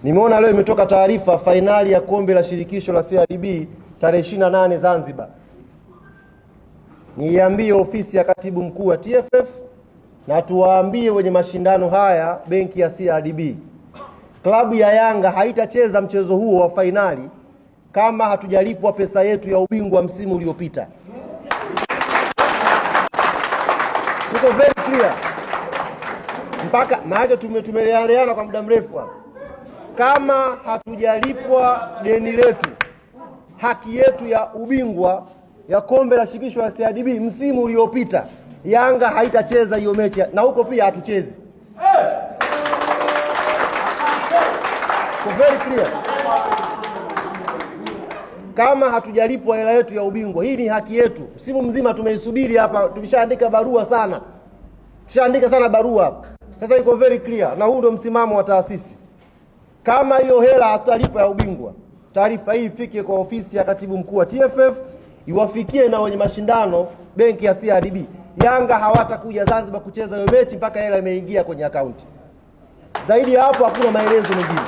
Nimeona leo imetoka taarifa fainali ya kombe la shirikisho la CRDB tarehe 28 Zanzibar. Niambie ofisi ya katibu mkuu wa TFF na tuwaambie wenye mashindano haya benki ya CRDB. Klabu ya Yanga haitacheza mchezo huo wa fainali kama hatujalipwa pesa yetu ya ubingwa msimu uliopita. Tuko very clear. Mpaka maana tumeleana kwa muda mrefu hapa. Kama hatujalipwa deni letu, haki yetu ya ubingwa ya kombe la shirikisho la CRDB msimu uliopita, Yanga haitacheza hiyo mechi na huko pia hatuchezi. So very clear. Kama hatujalipwa hela yetu ya ubingwa, hii ni haki yetu. Msimu mzima tumeisubiri hapa, tumeshaandika barua sana. Tushaandika sana barua hapa. Sasa iko very clear na huu ndio msimamo wa taasisi. Kama hiyo hela hatutalipa ya ubingwa, taarifa hii ifike kwa ofisi ya katibu mkuu wa TFF, iwafikie na wenye mashindano benki ya CRDB. Yanga hawatakuja Zanzibar kucheza hiyo mechi mpaka hela imeingia kwenye akaunti. Zaidi ya hapo hakuna maelezo mengine.